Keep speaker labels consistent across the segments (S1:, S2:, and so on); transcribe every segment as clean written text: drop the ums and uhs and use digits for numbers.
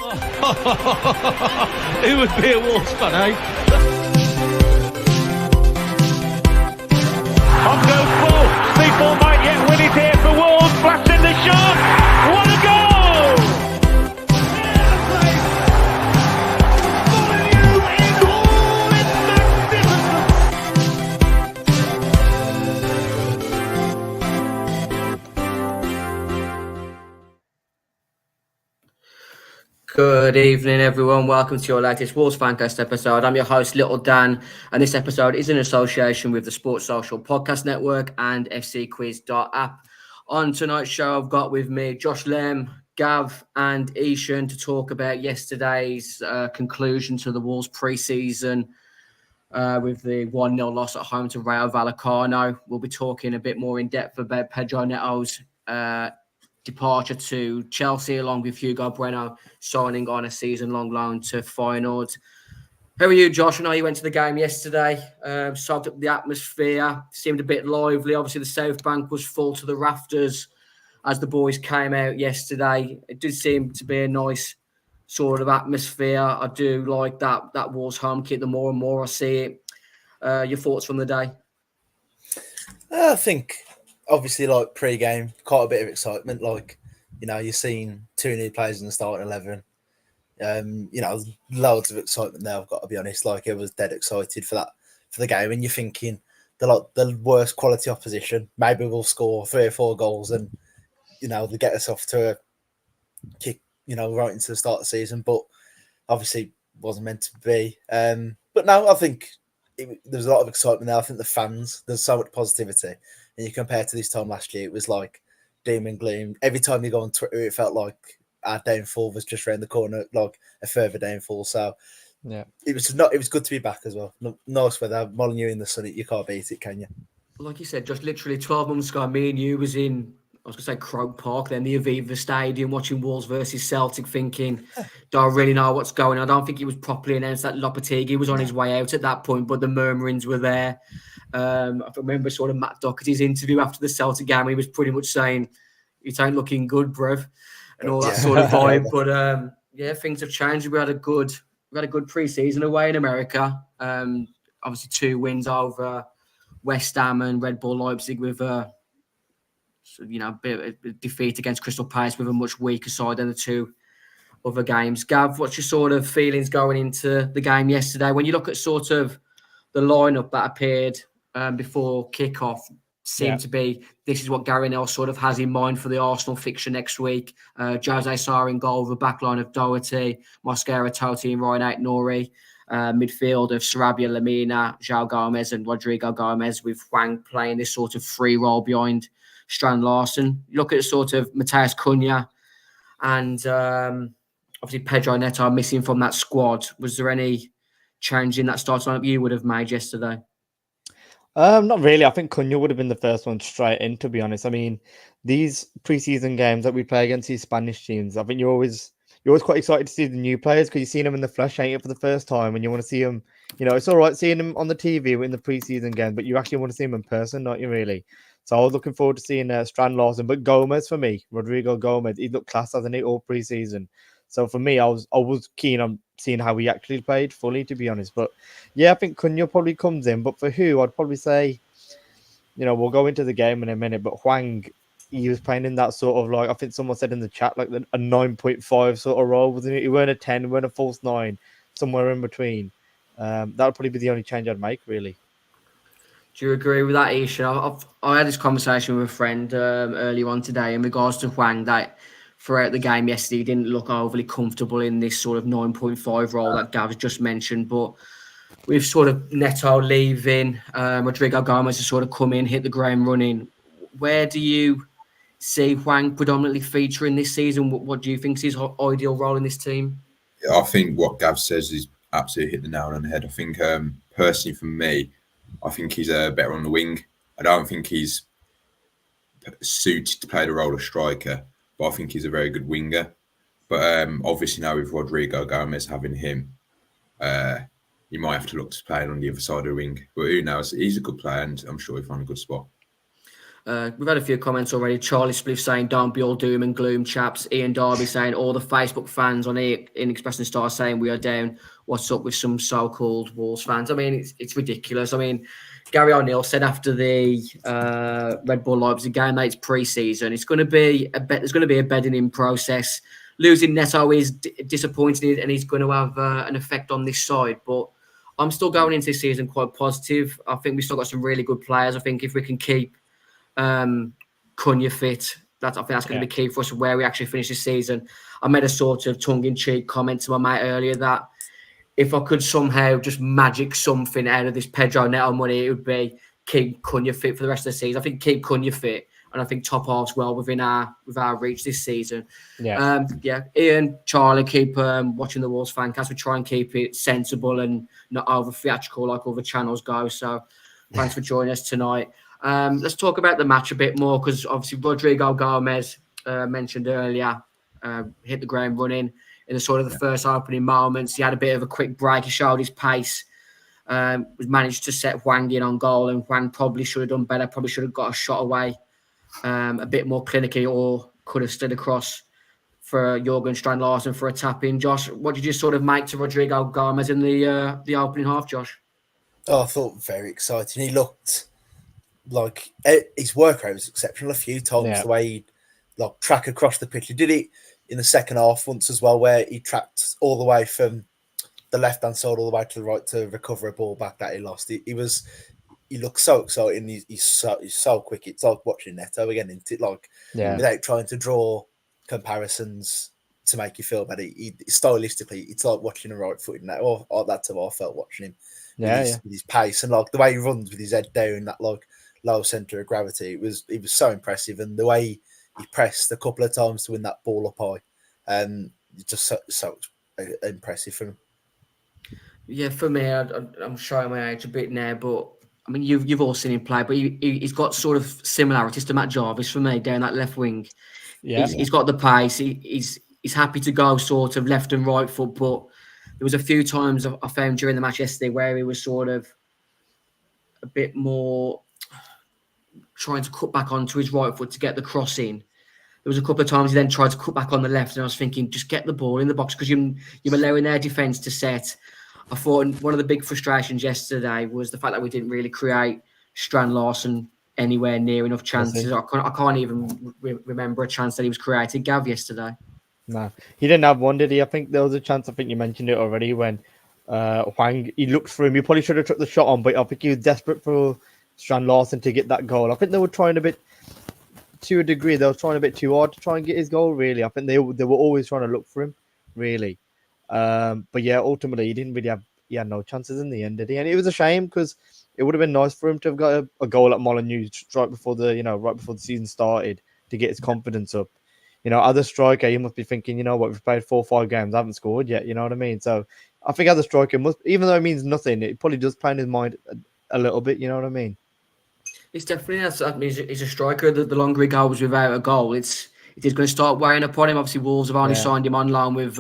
S1: Who would be a Wolves fan, eh?
S2: On goes ball. Speedball might yet win it here for Wolves. Flash in the shot. What a goal!
S3: Good evening, everyone. Welcome to your latest Wolves Fancast episode. I'm your host, Little Dan, and this episode is in association with the Sports Social Podcast Network and fcquiz.app. On tonight's show, I've got with me Josh Lem, Gav, and Ishan to talk about yesterday's conclusion to the Wolves pre-season with the 1-0 loss at home to Rayo Vallecano. We'll be talking a bit more in depth about Pedro Neto's departure to Chelsea, along with Hugo Bueno signing on a season-long loan to Feyenoord. How are you, Josh? I know you went to the game yesterday, soaked up the atmosphere, seemed a bit lively. Obviously, the South Bank was full to the rafters as the boys came out yesterday. It did seem to be a nice sort of atmosphere. I do like that Wolves home kit. The more and more I see it. Your thoughts from the day?
S4: I think, obviously, like pre-game, quite a bit of excitement. Like, you know, you've seen two new players in the starting 11. You know, loads of excitement there. I've got to be honest. Like, I was dead excited for the game. And you're thinking the worst quality opposition. Maybe we'll score 3 or 4 goals, and you know they get us off to a kick. You know, right into the start of the season. But obviously, wasn't meant to be. But no, I think there's a lot of excitement there. I think the fans, there's so much positivity. And you compare to this time last year, it was like doom and gloom. Every time you go on Twitter, it felt like our downfall was just around the corner, like a further downfall. So yeah, it was good to be back as well. Nice weather, Molyneux in the sun. You can't beat it, can you?
S3: Like you said, just literally 12 months ago, me and you was in, I was going to say Croke Park, then the Aviva Stadium, watching Wolves versus Celtic, thinking, do I really know what's going on? I don't think it was properly announced that Lopetegui was on his way out at that point, but the murmurings were there. I remember sort of Matt Doherty's interview after the Celtic game. He was pretty much saying, "It ain't looking good, bruv," and all that sort of vibe. But yeah, things have changed. We had a good pre-season away in America. Obviously, 2 wins over West Ham and Red Bull Leipzig, with a bit of a defeat against Crystal Palace with a much weaker side than the 2 other games. Gav, what's your sort of feelings going into the game yesterday? When you look at sort of the lineup that appeared before kickoff, seemed to be, this is what Gary Neville sort of has in mind for the Arsenal fixture next week. Jose Sarr in goal, the back line of Doherty, Mosquera, Totti and Ryan Aït-Nouri. Midfield of Sarabia, Lamina, João Gomez and Rodrigo Gomez, with Hwang playing this sort of free role behind Strand Larsen. Look at sort of Matheus Cunha and obviously Pedro Neto missing from that squad. Was there any change in that starting lineup you would have made yesterday?
S5: Not really. I think Cunha would have been the first one straight in, to be honest. I mean, these preseason games that we play against these Spanish teams, I think you're always quite excited to see the new players because you've seen them in the flesh, ain't you, for the first time, and you want to see them. You know, it's all right seeing them on the TV in the preseason game, but you actually want to see them in person, don't you, really? So I was looking forward to seeing Strand Larsen, but Gomez for me, Rodrigo Gomez, he looked class, hasn't he, all preseason. So for me, I was keen on seeing how he actually played fully, to be honest. But yeah, I think Cunha probably comes in. But for who, I'd probably say, you know, we'll go into the game in a minute. But Hwang, he was playing in that sort of, like, I think someone said in the chat, like a 9.5 sort of role, wasn't it? He weren't a 10, he weren't a false 9, somewhere in between. That would probably be the only change I'd make, really.
S3: Do you agree with that, Isha? I had this conversation with a friend earlier on today in regards to Hwang, that throughout the game yesterday, he didn't look overly comfortable in this sort of 9.5 role that Gav's just mentioned. But with sort of Neto leaving, Rodrigo Gomez has sort of come in, hit the ground running. Where do you see Hwang predominantly featuring this season? What do you think is his ideal role in this team?
S6: Yeah, I think what Gav says is absolutely hit the nail on the head. I think personally for me, I think he's better on the wing. I don't think he's suited to play the role of striker, but I think he's a very good winger. But obviously now with Rodrigo Gomez having him, you might have to look to play on the other side of the wing. But who knows? He's a good player, and I'm sure he'll find a good spot.
S3: We've had a few comments already. Charlie Spliff saying, don't be all doom and gloom, chaps. Ian Darby saying, all the Facebook fans on here in Express & Star saying we are down. What's up with some so-called Wolves fans? I mean, it's ridiculous. I mean, Gary O'Neill said after the Red Bull Leipzig game that it's pre-season. It's going to be there's going to be a bedding in process. Losing Neto is disappointing, and he's going to have an effect on this side. But I'm still going into this season quite positive. I think we've still got some really good players. I think if we can keep Cunha fit, I think that's going to be key for us where we actually finish this season. I made a sort of tongue-in-cheek comment to my mate earlier that if I could somehow just magic something out of this Pedro Neto money, it would be keep Cunha fit for the rest of the season. I think keep Cunha fit, and I think top half's well within our reach this season. Ian, Charlie, keep watching the Wolves Fancast. We try and keep it sensible and not over theatrical like other channels go. So thanks for joining us tonight. Let's talk about the match a bit more, because obviously Rodrigo Gomez mentioned earlier hit the ground running in the sort of the first opening moments. He had a bit of a quick break. He showed his pace. Was managed to set Hwang in on goal, and Hwang probably should have done better. Probably should have got a shot away a bit more clinically, or could have stood across for Jurgen Strand-Larsen for a tap in. Josh, what did you sort of make to Rodrigo Gomez in the opening half, Josh?
S4: Oh, I thought very exciting. He looked like his work rate was exceptional. A few times the way he'd like track across the pitch. He did it in the second half once as well, where he tracked all the way from the left hand side all the way to the right to recover a ball back that he lost. He looks so exciting. He's so quick. It's like watching Neto again, isn't it? Like without trying to draw comparisons to make you feel better. Stylistically, it's like watching a right footed Neto. Or that's how I felt watching him. With his pace and like the way he runs with his head down, that like low centre of gravity. It was so impressive, and the way he pressed a couple of times to win that ball up high, just so impressive for him.
S3: Yeah, for me, I'm showing my age a bit now, but I mean, you've all seen him play, but he's got sort of similarities to Matt Jarvis for me down that left wing. He's got the pace. He's happy to go sort of left and right foot, but there was a few times I found during the match yesterday where he was sort of a bit more trying to cut back onto his right foot to get the cross in. There was a couple of times he then tried to cut back on the left, and I was thinking, just get the ball in the box, because you're allowing their defence to set. I thought one of the big frustrations yesterday was the fact that we didn't really create Strand-Larsen anywhere near enough chances. I can't even remember a chance that he was created, Gav, yesterday.
S5: No, he didn't have one, did he? I think there was a chance. I think you mentioned it already when Hwang, he looked for him. He probably should have took the shot on, but I think he was desperate for Strand-Larsen to get that goal. I think they were trying a bit, to a degree, they were trying a bit too hard to try and get his goal, really. I think they were always trying to look for him, really. But yeah, ultimately, he had no chances in the end, did he? And it was a shame, because it would have been nice for him to have got a goal at Molineux right before the season started to get his confidence up. As a striker, he must be thinking, we've played 4 or 5 games, I haven't scored yet, you know what I mean? So I think as a striker, even though it means nothing, it probably does play in his mind a little bit, you know what I mean?
S3: It's definitely, he's a striker. The longer he goes without a goal, it is going to start weighing upon him. Obviously, Wolves have only signed him on loan with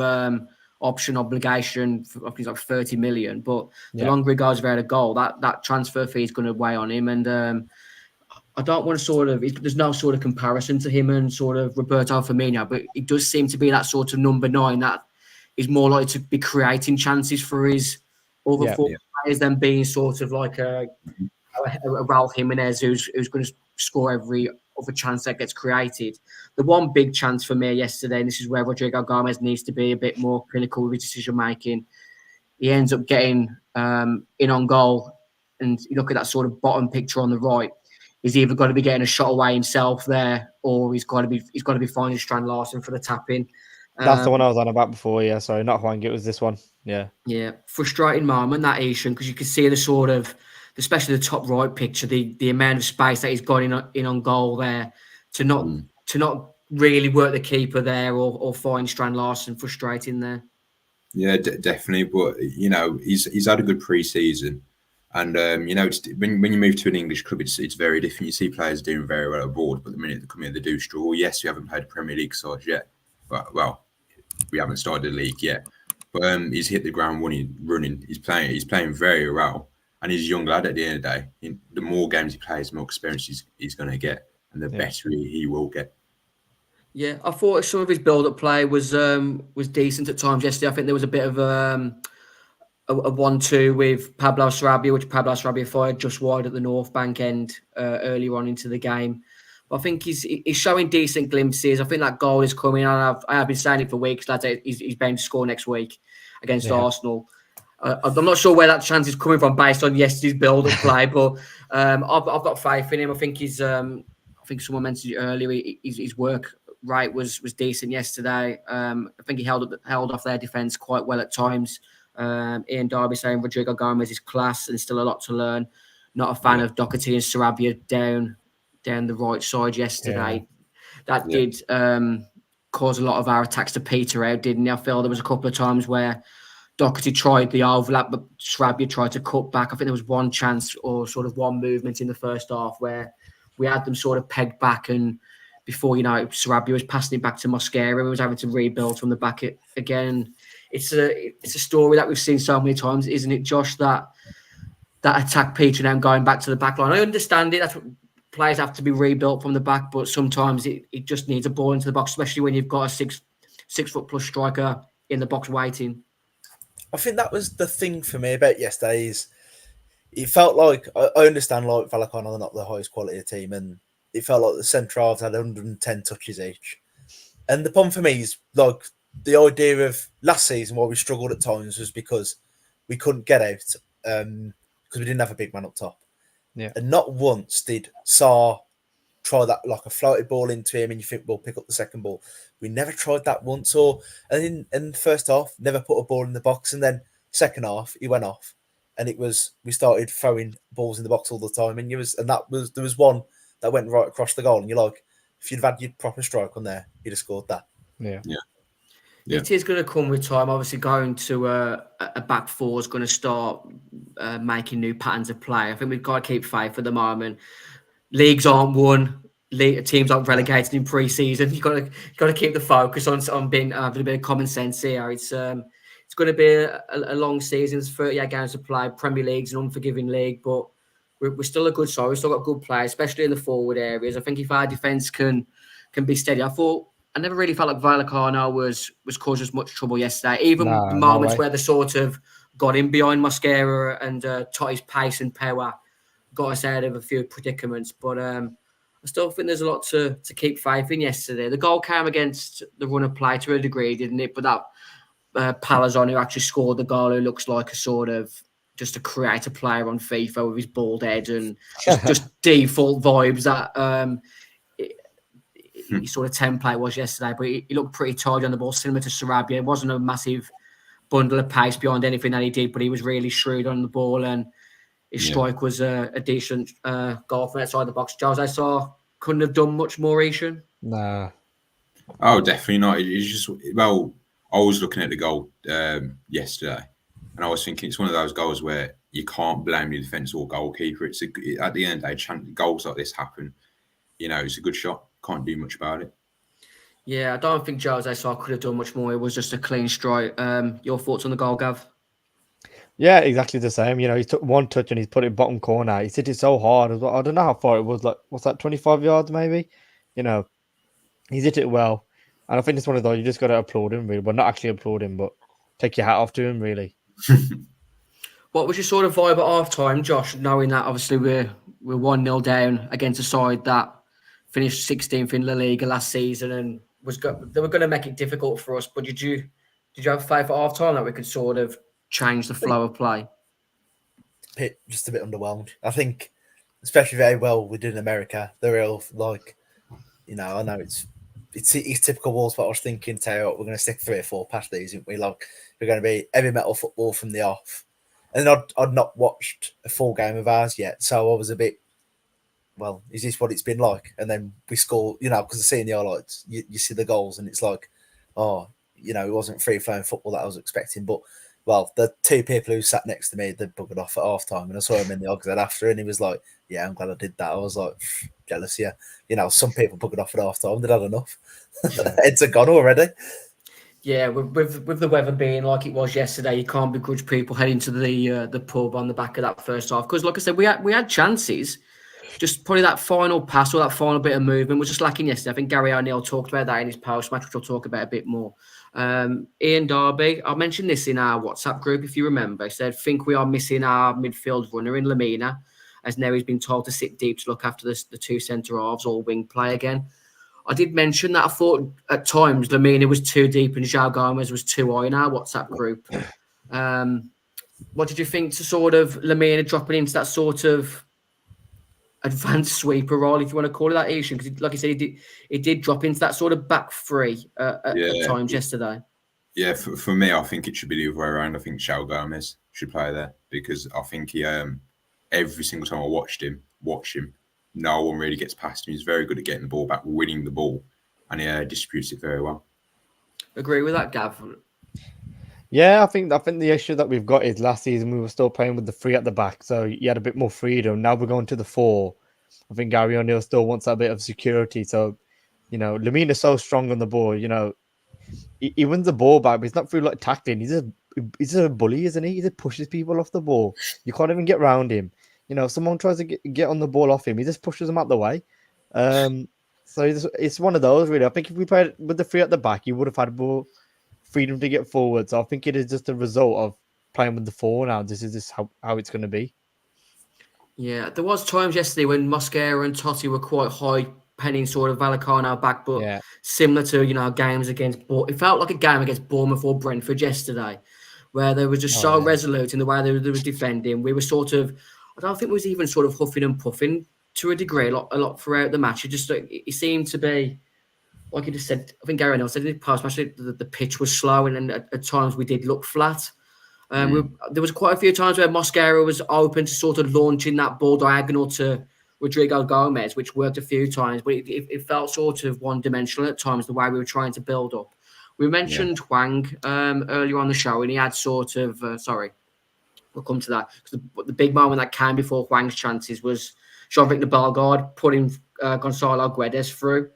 S3: option obligation for, I think it's like 30 million, but the longer he goes without a goal, that transfer fee is going to weigh on him. And I don't want to there's no sort of comparison to him and sort of Roberto Firmino, but it does seem to be that sort of number 9 that is more likely to be creating chances for his other 4 players than being sort of like a Raul Jimenez who's going to score every other chance that gets created. The one big chance for me yesterday, and this is where Rodrigo Gomez needs to be a bit more clinical with his decision making. He ends up getting in on goal, and you look at that sort of bottom picture on the right. He's either got to be getting a shot away himself there, or he's got to be finding Strand-Larsen for the tap in.
S5: That's the one I was on about before. Yeah, sorry, not Hwang. It was this one. Yeah.
S3: Frustrating moment that Asian, because you can see the sort of, especially the top right picture, the amount of space that he's got in on goal there to not really work the keeper there or find Strand-Larsen. Frustrating there.
S6: Yeah, definitely. But he's had a good pre-season. And when you move to an English club, it's very different. You see players doing very well abroad, but the minute they come here, they do struggle. Yes, we haven't played a Premier League side yet, but we haven't started the league yet. But he's hit the ground running. He's playing very well, and he's a young lad. At the end of the day, the more games he plays, the more experience he's going to get. and the better he will get.
S3: Yeah, I thought some of his build-up play was decent at times yesterday. I think there was a bit of a 1-2 with Pablo Sarabia, which Pablo Sarabia fired just wide at the North Bank end earlier on into the game. But I think he's showing decent glimpses. I think that goal is coming. I have been saying it for weeks, lads. He's bound to score next week against Arsenal. I'm not sure where that chance is coming from based on yesterday's build-up play, but I've got faith in him. I think I think someone mentioned it earlier. His work rate was decent yesterday. I think he held off their defence quite well at times. Ian Darby saying Rodrigo Gomez is class and still a lot to learn. Not a fan of Doherty and Sarabia down the right side yesterday. That did cause a lot of our attacks to peter out, didn't it? I feel there was a couple of times where Doherty tried the overlap, but Sarabia tried to cut back. I think there was one chance or sort of one movement in the first half where we had them sort of pegged back, and before you know it, Sarabia was passing it back to Mosquera and was having to rebuild from the back again. It's a story that we've seen so many times, isn't it, Josh? That attack petering out, going back to the back line. I understand it. That's what players have to be rebuilt from the back, but sometimes it just needs a ball into the box, especially when you've got a six foot plus striker in the box waiting.
S4: I think that was the thing for me about yesterday. Is it felt like I understand like VALLECANO are not the highest quality team, and it felt like the centre halves had 110 touches each. And the problem for me is like the idea of last season why we struggled at times was because we couldn't get out because we didn't have a big man up top.
S5: Yeah.
S4: And not once did Sarr try that, like a floated ball into him and you think we'll pick up the second ball. We never tried that once. And in the first half, never put a ball in the box. And then second half, he went off. And we started throwing balls in the box all the time. And there was one that went right across the goal. And you're like, if you'd had your proper strike on there, you'd have scored that.
S5: Yeah.
S3: It is going to come with time. Obviously, going to a back four is going to start making new patterns of play. I think we've got to keep faith for the moment. Leagues aren't won. Teams aren't relegated in pre-season. You've got to keep the focus on being having a bit of common sense here. It's going to be a long season. There's 38 games to play. Premier League's an unforgiving league, but we're still a good side. We've still got good players, especially in the forward areas. I think if our defence can be steady, I never really felt like VALLECANO was causing us much trouble yesterday. Even the moments where they sort of got in behind Mosquera and Totti's pace and power got us out of a few predicaments. But I still think there's a lot to keep faith in yesterday. The goal came against the run of play to a degree, didn't it? But that Palazon, who actually scored the goal, who looks like a sort of just a creator player on FIFA with his bald head and just default vibes that his sort of template was yesterday. But he looked pretty tidy on the ball, similar to Sarabia. It wasn't a massive bundle of pace beyond anything that he did, but he was really shrewd on the ball, and his strike was a decent goal from outside the box. Jose Sarr couldn't have done much more, Ishan.
S5: Nah.
S6: Oh, definitely not. It's just, well, I was looking at the goal yesterday, and I was thinking it's one of those goals where you can't blame your defence or goalkeeper. At the end of the day, goals like this happen. You know, it's a good shot. Can't do much about it.
S3: Yeah, I don't think Jose Sarr could have done much more. It was just a clean strike. Your thoughts on the goal, Gav?
S5: Yeah, exactly the same. You know, he took one touch and he's put it bottom corner. He hit it so hard. I don't know how far it was. Like, what's that, 25 yards maybe? You know, he's hit it well. And I think it's one of those, you just got to applaud him, really. Well, not actually applaud him, but take your hat off to him, really.
S3: What was your sort of vibe at half-time, Josh, knowing that obviously we're 1-0 down against a side that finished 16th in La Liga last season and they were going to make it difficult for us, but did you have faith at half-time that we could sort of change the flow of play?
S4: Just a bit underwhelmed. I think, especially very well we did in America, the real, like, you know, I know it's typical Wolves, but I was thinking, tell you what, we're going to stick 3 or 4 past these, aren't we? Like, we're going to be heavy metal football from the off. And I'd not watched a full game of ours yet, so I was a bit, well, is this what it's been like? And then we score, you know, because seeing the highlights, you see the goals, and it's like, oh, you know, it wasn't free-flowing football that I was expecting. But, well, the 2 people who sat next to me, they buggered off at half-time, and I saw him in the Oxford after, and he was like, yeah, I'm glad I did that. I was like, jealous, yeah. You know, some people buggered off at half-time, they'd had enough. Heads are gone already.
S3: Yeah, with the weather being like it was yesterday, you can't begrudge people heading to the pub on the back of that first half. Because, like I said, we had chances. just probably that final pass or that final bit of movement was just lacking yesterday. I think Gary O'Neill talked about that in his post-match, which we'll talk about a bit more. Ian Darby, I mentioned this in our WhatsApp group, if you remember. He said, think we are missing our midfield runner in Lamina, as now he's been told to sit deep to look after the two centre-halves or wing play again. I did mention that I thought at times Lamina was too deep and João Gomez was too high in our WhatsApp group. What did you think to sort of Lamina dropping into that sort of advanced sweeper role, if you want to call it that, Asian? Because, like I said, he did drop into that sort of back three at times yesterday.
S6: Yeah, for me, I think it should be the other way around. I think João Gomez should play there because I think he every single time I watch him, no one really gets past him. He's very good at getting the ball back, winning the ball, and he distributes it very well. Agree
S3: with that, Gav?
S5: Yeah, I think the issue that we've got is last season we were still playing with the 3 at the back, so you had a bit more freedom. Now we're going to the 4. I think Gary O'Neill still wants that bit of security. So, Lamina's so strong on the ball. He wins the ball back, but he's not through like tackling. He's a bully, isn't he? He just pushes people off the ball. You can't even get around him. If someone tries to get on the ball off him, he just pushes them out the way. So it's one of those, really. I think if we played with the 3 at the back, you would have had more freedom to get forward. So I think it is just a result of playing with the 4 now. This is just how it's going to be. Yeah,
S3: there was times yesterday when Mosquera and Totti were quite high, penning sort of VALLECANO back, but similar to, games against... It felt like a game against Bournemouth or Brentford yesterday, where they were just resolute in the way they were defending. We were sort of... I don't think it was even sort of huffing and puffing to a degree, a lot throughout the match. It seemed to be, like you just said, I think Gary O'Neill said in the past match, the pitch was slow and at times we did look flat. There was quite a few times where Mosquera was open to sort of launching that ball diagonal to Rodrigo Gomez, which worked a few times, but it felt sort of one-dimensional at times, the way we were trying to build up. We mentioned Hwang earlier on the show, and he had sort of, we'll come to that, because the big moment that came before Hwang's chances was Jean-Victor Bellegarde putting Gonzalo Guedes through,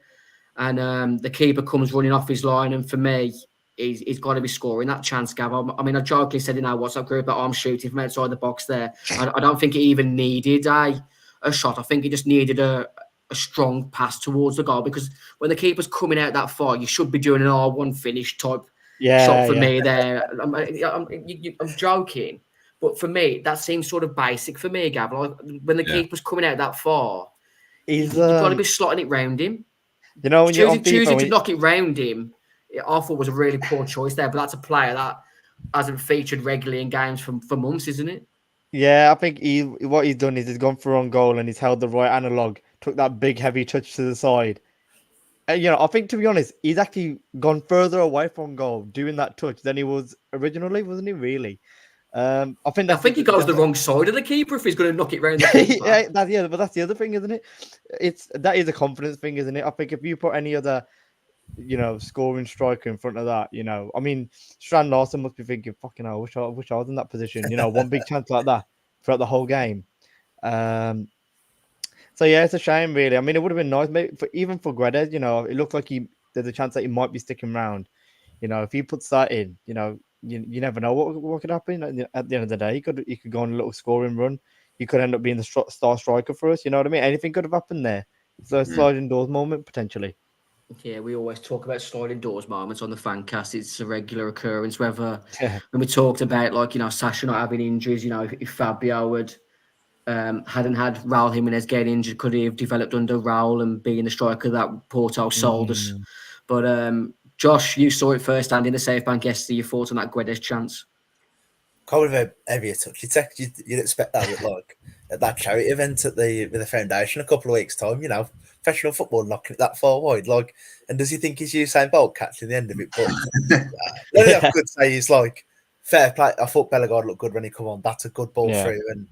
S3: and the keeper comes running off his line, and for me, he's got to be scoring that chance, Gav. I mean, I jokingly said in our WhatsApp group that I'm shooting from outside the box there. I don't think it even needed a shot. I think it just needed a strong pass towards the goal, because when the keeper's coming out that far, you should be doing an R1 finish type shot for me there. I'm joking. But for me, that seems sort of basic for me, Gav. Like, when the keeper's coming out that far, you've got to be slotting it round him.
S5: When
S3: choosing to knock it round him, I thought was a really poor choice there. But that's a player that hasn't featured regularly in games for months, isn't it?
S5: Yeah, I think what he's done is he's gone for on goal and he's held the right analog, took that big heavy touch to the side. I think, to be honest, he's actually gone further away from goal doing that touch than he was originally, wasn't he? Really. I think
S3: he goes the wrong side of the keeper if he's going to knock it round the keeper.
S5: But that's the other thing, isn't it? That is a confidence thing, isn't it? I think if you put any other, scoring striker in front of that, I mean, Strand Larson must be thinking, fucking hell, I wish I was in that position. One big chance like that throughout the whole game. So yeah, it's a shame, really. I mean, it would have been nice, maybe even for Guedes. It looked like there's a chance that he might be sticking around. If he puts that in, you never know what could happen at the end of the day. He could go on a little scoring run. He could end up being the star striker for us. You know what I mean? Anything could have happened there. It's a sliding doors moment potentially.
S3: Yeah, we always talk about sliding doors moments on the Fancast. It's a regular occurrence. Whether when we talked about Sasha not having injuries, if Fabio hadn't had Raul Jimenez getting injured, could he have developed under Raul and being the striker that Porto sold us? But Josh, you saw it firsthand in the Safe Bank yesterday. Your thoughts on that Guedes chance?
S4: Can't believe how heavy a touch. You'd expect that at that charity event at the foundation a couple of weeks' time. Professional football knocking it that far wide. And does he think he's Usain Bolt catching the end of it? But the only I could say is fair play. I thought Bellegarde looked good when he come on. That's a good ball through, and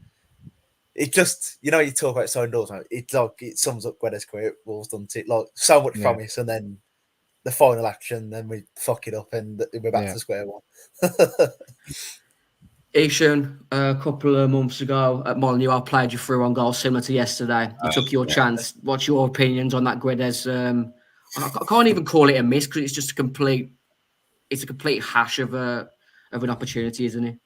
S4: it just you talk about sliding doors. It sums up Guedes' career at Wolves, doesn't it? So much promise, and then the final action, then we fuck it up and we're back to square one.
S3: Ishan, a couple of months ago at Molineux, I played you through on goal similar to yesterday. You took your chance. What's your opinions on that Guedes? I can't even call it a miss because it's just a complete hash of an opportunity, isn't it?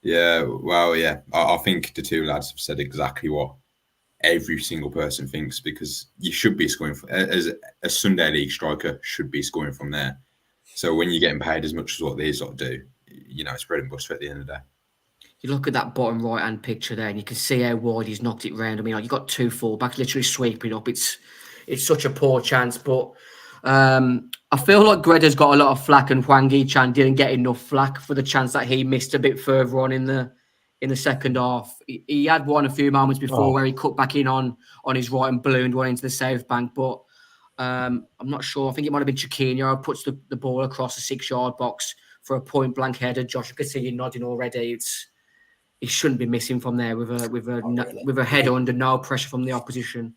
S6: Yeah, well, yeah. I think the two lads have said exactly what every single person thinks, because you should be scoring as a Sunday league striker should be scoring from there. So when you're getting paid as much as what these lot do, it's bread and butter at the end of the day.
S3: You look at that bottom right-hand picture there, and you can see how wide he's knocked it round. I mean, you've got 2 fullbacks literally sweeping up. It's such a poor chance, but I feel like Greda's got a lot of flack, and Hwang Hee-chan didn't get enough flack for the chance that he missed a bit further on in the second half. He had one a few moments before where he cut back in on his right and ballooned one into the south bank, but I'm not sure. I think it might have been Chiquinho who puts the ball across the 6-yard box for a point-blank header. Josh, I can see you nodding already. He shouldn't be missing from there with a header under no pressure from the opposition.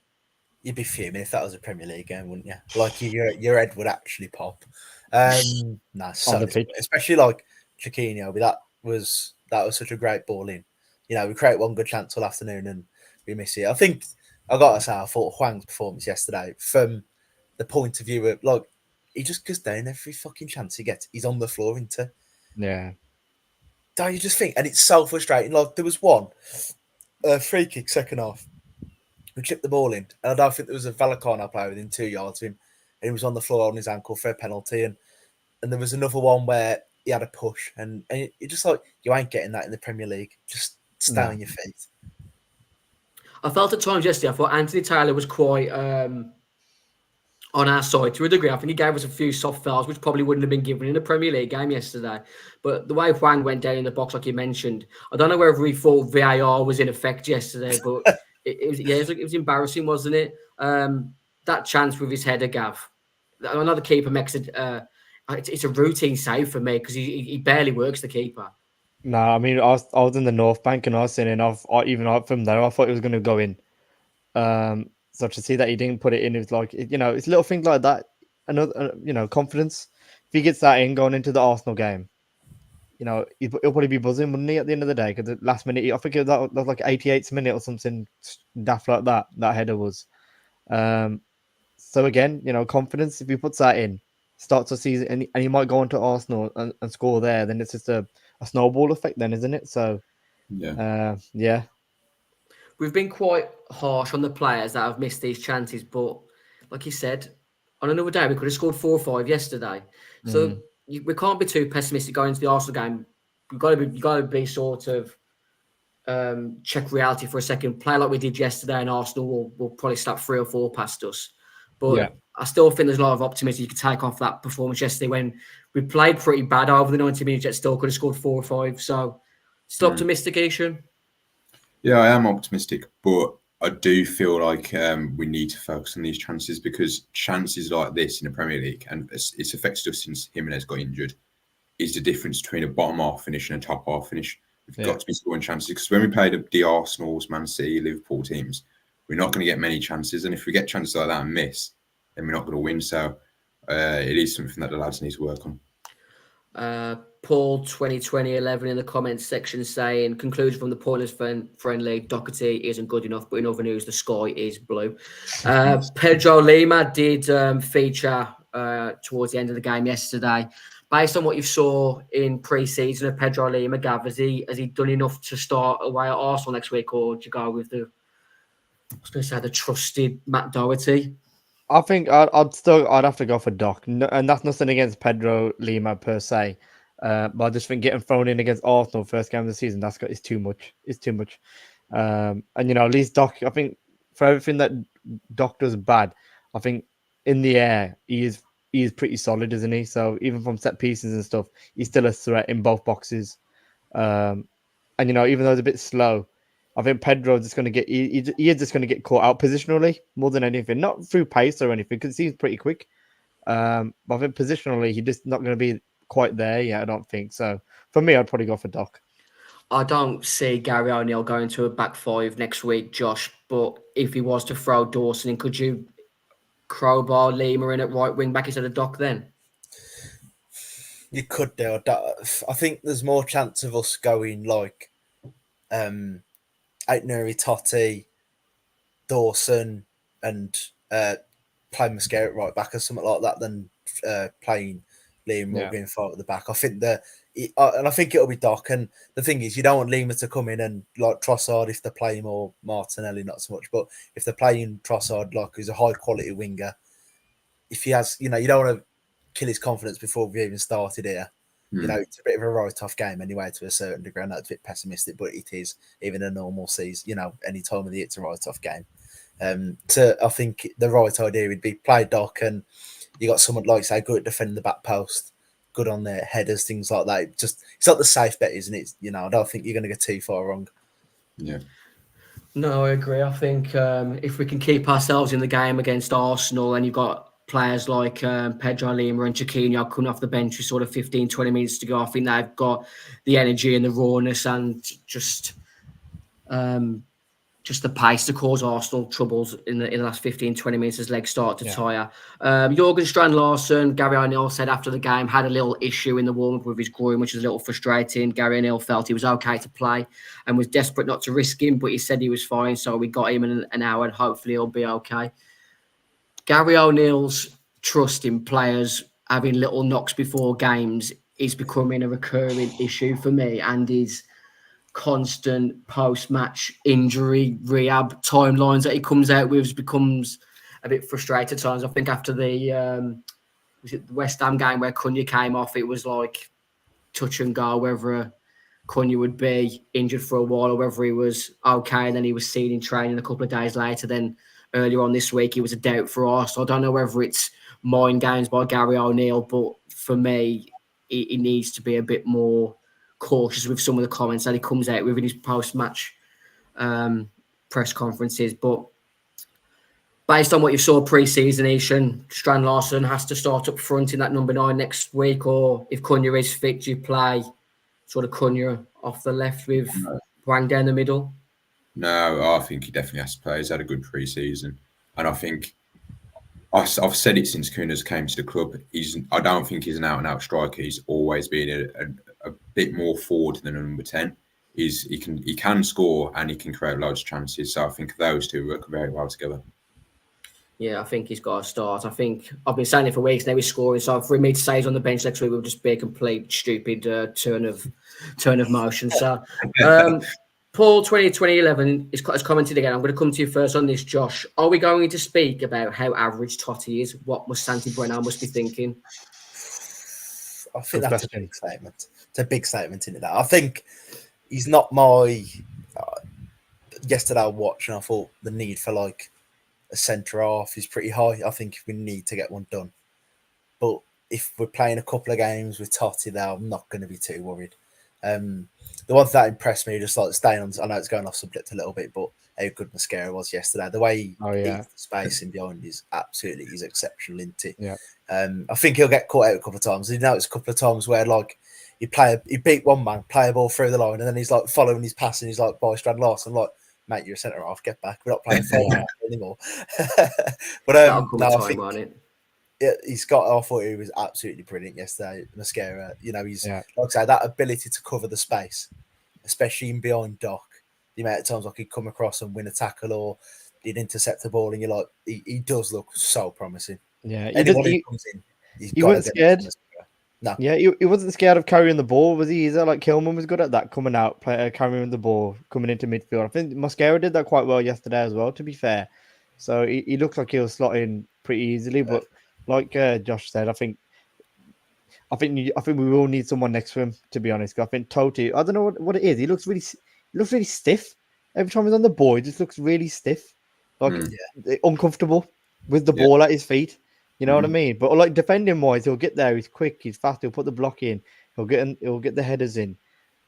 S4: You'd be fuming if that was a Premier League game, wouldn't you? Like your head would actually pop. Especially like Chiquinho. That was such a great ball in. We create one good chance all afternoon and we miss it. I think I got to say I thought Hwang's performance yesterday, from the point of view of like, he just goes down every fucking chance he gets. He's on the floor into.
S5: Yeah.
S4: Don't you just think? And it's so frustrating. Like, there was one free kick second half. We chipped the ball in, and I don't think there was a VALLECANO player within 2 yards of him, and he was on the floor on his ankle for a penalty. And there was another one where he had a push, and you're just like, you ain't getting that in the Premier League. Just stand on your feet.
S3: I felt at times yesterday, I thought Anthony Taylor was quite on our side to a degree. I think he gave us a few soft fouls, which probably wouldn't have been given in a Premier League game yesterday. But the way Hwang went down in the box, like you mentioned, I don't know whether he thought VAR was in effect yesterday, but it was embarrassing, wasn't it? That chance with his header, Gav. Another keeper makes it. It's a routine save for me because he barely works the keeper.
S5: No, I mean, I was in the North Bank and I was sitting even from there, I thought it was going to go in. So to see that he didn't put it in, it was like, it's little things like that. Another, confidence. If he gets that in going into the Arsenal game, he'll probably be buzzing, wouldn't he, at the end of the day? Because the last minute, I think that was like 88th minute or something daft like that. That header was. So again, confidence. If he puts that in, starts a season, and he might go on to Arsenal and score there, then it's just a snowball effect, then, isn't it? So yeah.
S3: We've been quite harsh on the players that have missed these chances, but like you said, on another day we could have scored 4 or 5 yesterday. So we can't be too pessimistic going into the Arsenal game. You've got to be sort of check reality for a second. Play like we did yesterday, and Arsenal will probably slap 3 or 4 past us. But I still think there's a lot of optimism you can take off that performance yesterday when we played pretty bad over the 90 minutes, yet still could have scored 4 or 5. So still optimistic, Ishan? Yeah,
S6: I am optimistic, but I do feel like we need to focus on these chances, because chances like this in the Premier League, and it's affected us since Jimenez got injured, is the difference between a bottom half finish and a top half finish. We've got to be scoring chances, because when we played the Arsenals, Man City, Liverpool teams, we're not going to get many chances. And if we get chances like that and miss, then we're not going to win. So it is something that the lads need to work on.
S3: Paul 202011 in the comments section saying, conclusion from the pointless friendly, Doherty isn't good enough, but in other news, the sky is blue. Pedro Lima did feature towards the end of the game yesterday. Based on what you saw in pre-season of Pedro Lima, Gav, has he done enough to start away at Arsenal next week, or do you go with the trusted Matt Doherty?
S5: I think I'd have to go for Doc, and that's nothing against Pedro Lima per se. But I just think getting thrown in against Arsenal first game of the season, it's too much. It's too much. And at least Doc, I think for everything that Doc does bad, I think in the air he is pretty solid, isn't he? So even from set pieces and stuff, he's still a threat in both boxes. And even though it's a bit slow, I think Pedro's just going to get he is just going to get caught out positionally more than anything, not through pace or anything, because he's pretty quick. But I think positionally, he's just not going to be quite there yet, I don't think. So for me, I'd probably go for Doc.
S3: I don't see Gary O'Neill going to a back 5 next week, Josh. But if he was to throw Dawson in, could you crowbar Lima in at right wing back instead of Doc then?
S4: You could do. I think there's more chance of us going like Aït-Nouri, Totti, Dawson, and playing Mosquera at right back or something like that than playing Liam Morgan at the back. I think the And I think it'll be Doc. And the thing is, you don't want Lima to come in and like Trossard if they're playing, or Martinelli not so much. But if they're playing Trossard, like who's a high quality winger, if he has, you don't want to kill his confidence before we even started here. It's a bit of a write-off game anyway to a certain degree. And that's a bit pessimistic, but it is even a normal season. Any time of the year it's a write-off game. I think the right idea would be play Doc, and you got someone like say good at defending the back post, good on their headers, things like that. It's not the safe bet, isn't it? I don't think you're going to get too far wrong.
S6: Yeah.
S3: No, I agree. I think if we can keep ourselves in the game against Arsenal, and you've got players like Pedro Lima and Chiquinho coming off the bench with sort of 15, 20 minutes to go, I think they've got the energy and the rawness and just the pace to cause Arsenal troubles in the last 15, 20 minutes as legs start to tire. Jurgen Strand-Larsen, Gary O'Neill said after the game, had a little issue in the warm-up with his groin, which was a little frustrating. Gary O'Neill felt he was okay to play and was desperate not to risk him, but he said he was fine, so we got him in an hour and hopefully he'll be okay. Gary O'Neill's trust in players having little knocks before games is becoming a recurring issue for me, and his constant post-match injury rehab timelines that he comes out with becomes a bit frustrating at times. I think after the West Ham game where Cunha came off, it was like touch and go whether Cunha would be injured for a while or whether he was okay, and then he was seen in training a couple of days later. Then earlier on this week, he was a doubt for us. I don't know whether it's mind games by Gary O'Neill, but for me, he needs to be a bit more cautious with some of the comments that he comes out with in his post-match press conferences. But based on what you saw pre-season, Ishan, Strand-Larsen has to start up front in that number 9 next week, or if Cunha is fit, do you play sort of Cunha off the left with Wang down the middle?
S6: No, I think he definitely has to play. He's had a good pre-season. And I think I've said it since Cunha's came to the club. I don't think he's an out-and-out striker. He's always been a bit more forward than a number 10. He can score and he can create loads of chances. So I think those two work very well together. Yeah,
S3: I think he's got to start. I think I've been saying it for weeks now. He's scoring. So for me to say he's on the bench next week will just be a complete stupid turn of motion. So Paul 2011 has commented again. I'm going to come to you first on this, Josh. Are we going to speak about how average Totti is? What must Santi Bueno must be thinking?
S4: I think that's a big statement. It's a big statement, isn't it? I think he's not my. Yesterday I watched and I thought the need for like a centre half is pretty high. I think we need to get one done. But if we're playing a couple of games with Totti there, I'm not going to be too worried. The one that impressed me, just like staying on, I know it's going off subject a little bit, but how good Mascara was yesterday. The way he eats the space in behind is exceptional, isn't it?
S5: Yeah.
S4: I think he'll get caught out a couple of times. It's a couple of times where like he beat one man, play a ball through the line, and then he's like following his pass, and he's like, "Boy, Strand-Larsen, like, mate, you're a centre half, get back. We're not playing forward anymore." But no, I think he's got. I thought he was absolutely brilliant yesterday, Mascara. He's like I say, that ability to cover the space, especially in behind Doc. The amount of times like he'd come across and win a tackle or he'd intercept the ball, and you're like, he does look so promising.
S5: Yeah,
S4: he comes in,
S5: he wasn't scared.
S4: No.
S5: Yeah, he wasn't scared of carrying the ball, was he? Either like Kilman was good at that, coming out, carrying the ball, coming into midfield. I think Mascara did that quite well yesterday as well. To be fair, so he looked like he was slotting pretty easily. But like Josh said, I think we will need someone next to him. To be honest, I think Totti. I don't know what it is. He looks really stiff every time he's on the ball. He just looks really stiff, like uncomfortable with the ball at his feet. You know what I mean? But like defending wise, he'll get there. He's quick. He's fast. He'll put the block in. He'll get the headers in.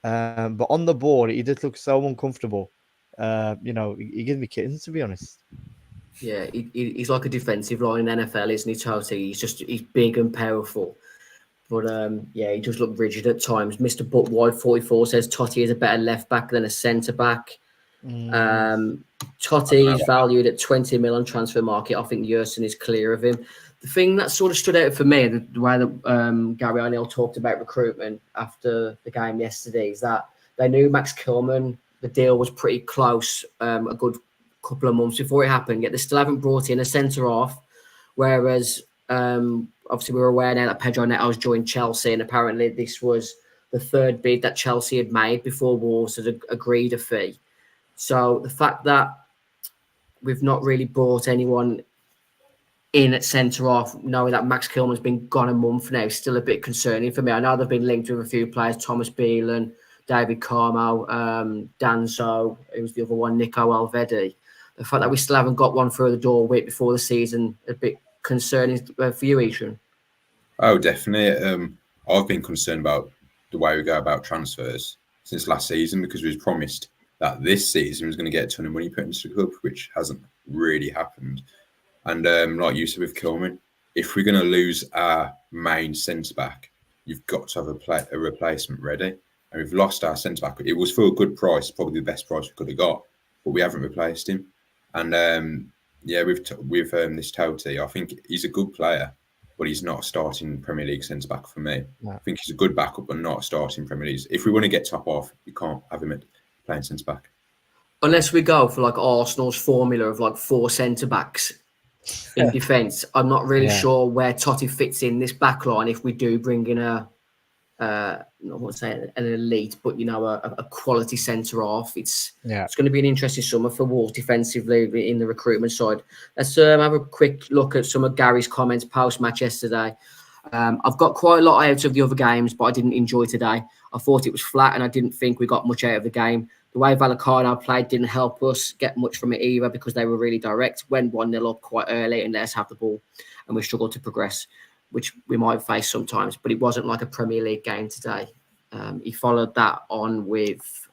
S5: But on the ball, he just looks so uncomfortable. He gives me kittens, to be honest.
S3: Yeah, he's like a defensive line in NFL, isn't he, Totti? He's big and powerful. But he does look rigid at times. Mr. Buttwide 44 says Totti is a better left back than a centre back. Totti is valued at 20 mil on transfer market. I think Yerson is clear of him. The thing that sort of stood out for me, the way that Gary O'Neill talked about recruitment after the game yesterday, is that they knew Max Kilman, the deal was pretty close a good couple of months before it happened, yet they still haven't brought in a centre half. Whereas obviously we're aware now that Pedro Neto's joined Chelsea, and apparently this was the third bid that Chelsea had made before Wolves had agreed a fee. So the fact that we've not really brought anyone in at centre half, knowing that Max Kilman's been gone a month now, is still a bit concerning for me. I know they've been linked with a few players, Thomas Beelan, David Carmo, Danso, who's the other one, Nico Alvedi. The fact that we still haven't got one through the door a week before the season, a bit concerning for you, Ethan.
S6: Oh, definitely. I've been concerned about the way we go about transfers since last season, because we was promised that this season was going to get a ton of money put into the club, which hasn't really happened. And like you said with Kilman, if we're going to lose our main centre-back, you've got to have a replacement ready. And we've lost our centre-back. It was for a good price, probably the best price we could have got, but we haven't replaced him. And with this Toty, I think he's a good player, but he's not a starting Premier League centre-back for me. No. I think he's a good backup, but not a starting Premier League. If we want to get top off, you can't have him playing centre-back.
S3: Unless we go for like Arsenal's formula of like 4 centre-backs in defence, I'm not really sure where Totti fits in this back line if we do bring in I won't say an elite, but a quality centre half. It's going to be an interesting summer for Wolves defensively in the recruitment side. Let's have a quick look at some of Gary's comments post match yesterday. I've got quite a lot out of the other games, but I didn't enjoy today. I thought it was flat, and I didn't think we got much out of the game. The way VALLECANO played didn't help us get much from it either, because they were really direct, went 1-0 up quite early and let us have the ball, and we struggled to progress, which we might face sometimes, but it wasn't like a Premier League game today. He followed that on with,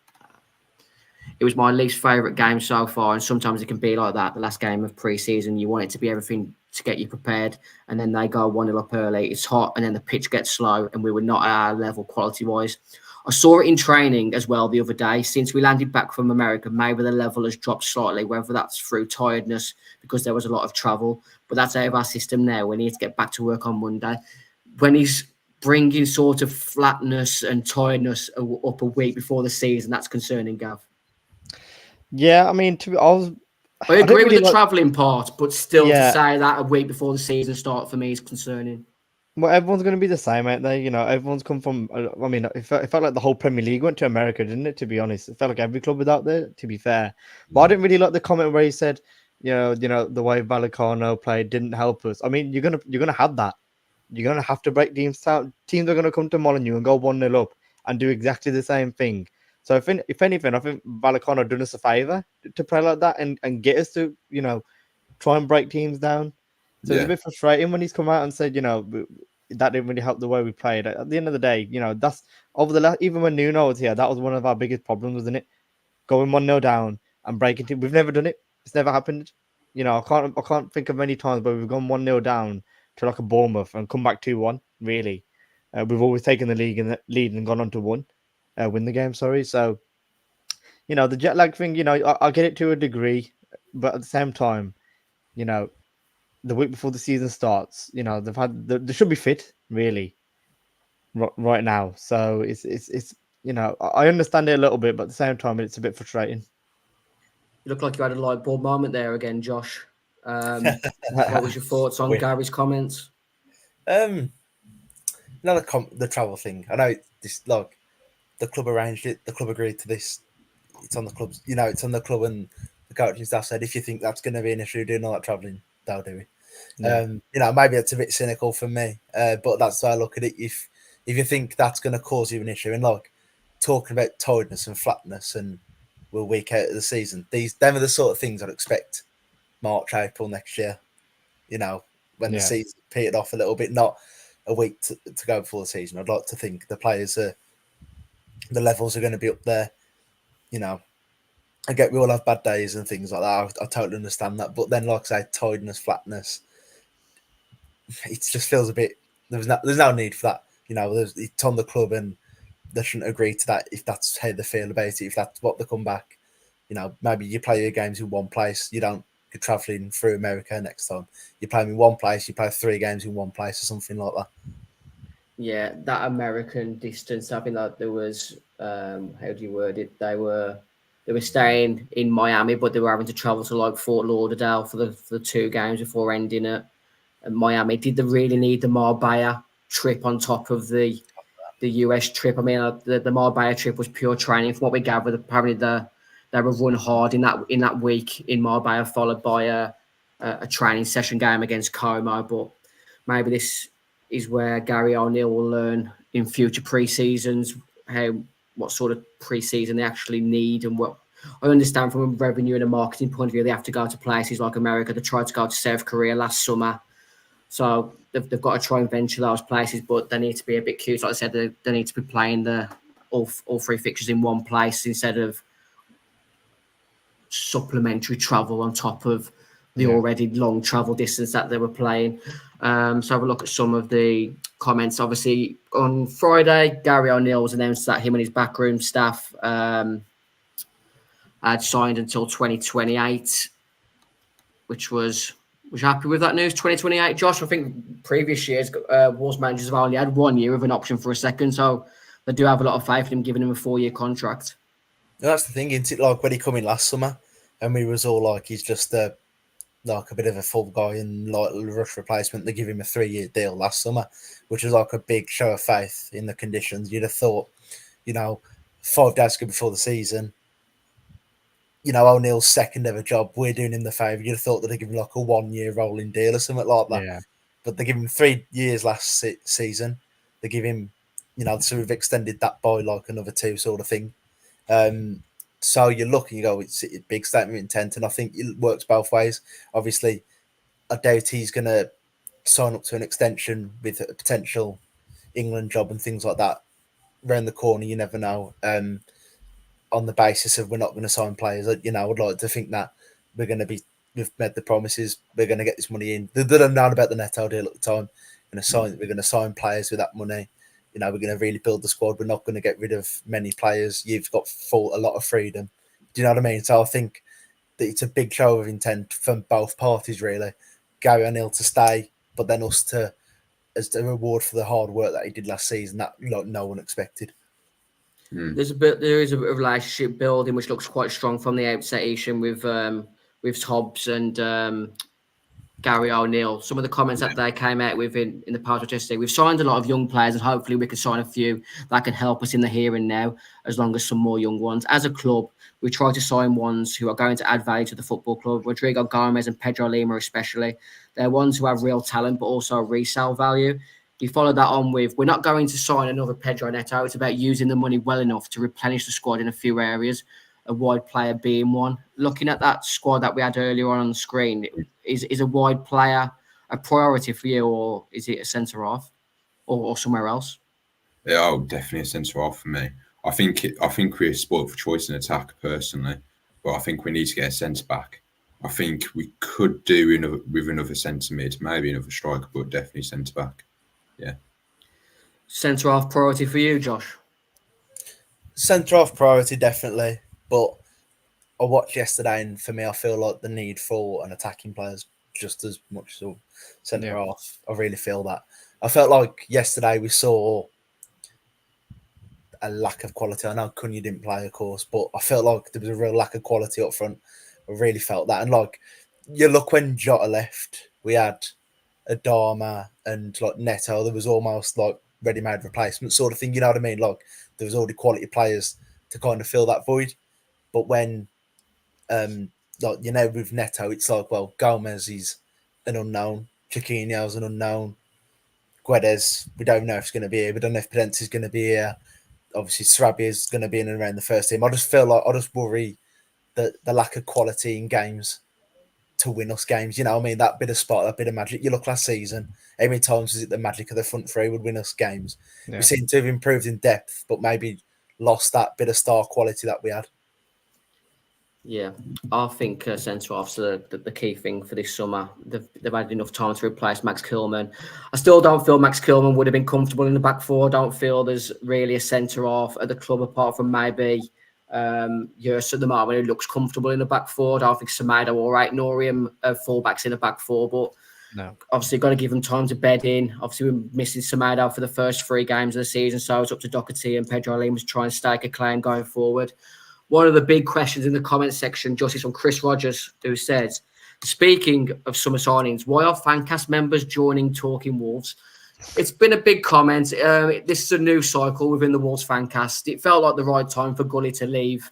S3: it was my least favourite game so far, and sometimes it can be like that. The last game of pre-season, you want it to be everything to get you prepared, and then they go 1-0 up early, it's hot, and then the pitch gets slow, and we were not at our level quality-wise. I saw it in training as well the other day. Since we landed back from America, maybe the level has dropped slightly, whether that's through tiredness because there was a lot of travel. But that's out of our system now. We need to get back to work on Monday. When he's bringing sort of flatness and tiredness up a week before the season, that's concerning, Gav.
S5: Yeah, I mean,
S3: I agree with the travelling part, but still to say that a week before the season start for me is concerning.
S5: Well, everyone's going to be the same, aren't they? Everyone's come from. I mean, it felt like the whole Premier League went to America, didn't it? To be honest, it felt like every club was out there. To be fair, but I didn't really like the comment where he said, the way VALLECANO played didn't help us. I mean, you're gonna have that. You're gonna have to break teams down. Teams are gonna come to Molineux and go 1-0 up and do exactly the same thing. So if anything, I think VALLECANO done us a favour to play like that and get us to try and break teams down. So it's a bit frustrating when he's come out and said, that didn't really help the way we played. At the end of the day, that's over the last, even when Nuno was here, that was one of our biggest problems, wasn't it? Going 1-0 down and breaking teams. We've never done it. It's never happened. I can't think of many times where we've gone 1-0 down to like a Bournemouth and come back 2-1. Really, we've always taken the lead and gone on to win the game. Sorry. So, the jet lag thing. I get it to a degree, but at the same time, the week before the season starts, they should be fit really right now. So it's I understand it a little bit, but at the same time, it's a bit frustrating.
S3: You look like you had a light bulb moment there again, Josh. What was your thoughts on Gary's comments?
S4: The travel thing. I know this, like, the club arranged it. The club agreed to this. It's on the clubs. It's on the club, and the coaching staff said, if you think that's going to be an issue doing all that travelling, they'll do it. Yeah. Maybe it's a bit cynical for me, but that's how I look at it. If you think that's going to cause you an issue, and like talking about tiredness and flatness, and we're week out of the season, them are the sort of things I'd expect March, April next year. When the season petered off a little bit, not a week to go before the season. I'd like to think the players the levels are going to be up there. I get we all have bad days and things like that. I totally understand that. But then, like I say, tiredness, flatness, it just feels a bit. There's no need for that. It's on the club, and they shouldn't agree to that if that's how they feel about it. If that's what they come back, maybe you play your games in one place. You're traveling through America next time. You play them in one place. You play 3 games in one place or something like that.
S3: Yeah, that American distance. I think that there was. How do you word it? They were staying in Miami, but they were having to travel to like Fort Lauderdale for the 2 games before ending at Miami. Did they really need the Marbella trip on top of the US trip. I mean, the Marbella trip was pure training. From what we gathered, apparently they were run hard in that week in Marbella, followed by a training session game against Como. But maybe this is where Gary O'Neill will learn in future pre-seasons what sort of pre-season they actually need, and what I understand from a revenue and a marketing point of view, they have to go to places like America. They tried to go to South Korea last summer. So they've got to try and venture those places, but they need to be a bit cute. Like I said, they need to be playing all three fixtures in one place instead of supplementary travel on top of the already long travel distance that they were playing. So have a look at some of the comments. Obviously, on Friday, Gary O'Neill was announced that him and his backroom staff had signed until 2028, which was happy with that news. 2028, Josh. I think previous years, Wolves managers have only had 1 year of an option for a second, so they do have a lot of faith in him, giving him a 4-year contract.
S4: That's the thing, isn't it? Like when he come in last summer, and we was all like, he's just a bit of a full guy and like rush replacement. They give him a 3-year deal last summer, which was like a big show of faith in the conditions. You'd have thought, 5 days ago before the season, O'Neill's second ever job, we're doing him the favour. You'd have thought that they'd give him like a 1-year rolling deal or something like that.
S5: Yeah.
S4: But they give him 3 years last season. They give him, so we've extended that by like another 2 sort of thing. So you look and you go, it's a big statement of intent, and I think it works both ways. Obviously, I doubt he's going to sign up to an extension with a potential England job and things like that around the corner. You never know. On the basis of we're not going to sign players, I'd like to think that we've made the promises. We're going to get this money in. They didn't know about the Neto deal at the time. We're going to sign players with that money. We're going to really build the squad. We're not going to get rid of many players. You've got a lot of freedom. Do you know what I mean? So I think that it's a big show of intent from both parties, really. Gary O'Neill to stay, but then us to, as a reward for the hard work that he did last season, that no one expected.
S3: There is a bit of relationship building which looks quite strong from the outset, Ishan, with Hobbs and Gary O'Neill. Some of the comments that they came out with in the post yesterday. We've signed a lot of young players, and hopefully we can sign a few that can help us in the here and now, as long as some more young ones. As a club, we try to sign ones who are going to add value to the football club. Rodrigo Gomez and Pedro Lima especially. They're ones who have real talent, but also resale value. You follow that on with, we're not going to sign another Pedro Neto. It's about using the money well enough to replenish the squad in a few areas, a wide player being one. Looking at that squad that we had earlier on the screen, is a wide player a priority for you, or is it a centre-half or somewhere else?
S6: Yeah, definitely a centre-half for me. I think we're spoilt for choice in attack, personally, but I think we need to get a centre-back. I think we could do with another centre-mid, maybe another striker, but definitely centre-back. Yeah.
S3: Centre-half priority for you, Josh?
S4: Centre-half priority, definitely. But I watched yesterday, and for me, I feel like the need for an attacking player is just as much so centre-half. I really feel that. I felt like yesterday we saw a lack of quality. I know Cunha didn't play, of course, but I felt like there was a real lack of quality up front. I really felt that. And like, you look when Jota left, we had Adama and like Neto. There was almost like ready-made replacement sort of thing. You know what I mean? Like, there was already quality players to kind of fill that void. But when, with Neto, it's like, well, Gomez is an unknown. Chiquinho's an unknown. Guedes, we don't know if he's going to be here. We don't know if Pedence's going to be here. Obviously, Sarabia is going to be in and around the first team. I just feel like I just worry that the lack of quality in games to win us games. You know what I mean? That bit of spark, that bit of magic. You look last season, how many times was it the magic of the front three would win us games? Yeah. We seem to have improved in depth, but maybe lost that bit of star quality that we had.
S3: Yeah, I think centre-half's the key thing for this summer. They've had enough time to replace Max Kilman. I still don't feel Max Kilman would have been comfortable in the back four. I don't feel there's really a centre-half at the club apart from maybe Yurs at the moment who looks comfortable in the back four. I don't think Semedo all right, nor him fullbacks in the back four, but no. Obviously got to give them time to bed in. Obviously we're missing Semedo for the first 3 games of the season, so it's up to Doherty and Pedro Lima to try and stake a claim going forward. One of the big questions in the comment section, Josh, is from Chris Rogers, who says, speaking of summer signings, why are Fancast members joining Talking Wolves? It's been a big comment. This is a new cycle within the Wolves Fancast. It felt like the right time for Gully to leave.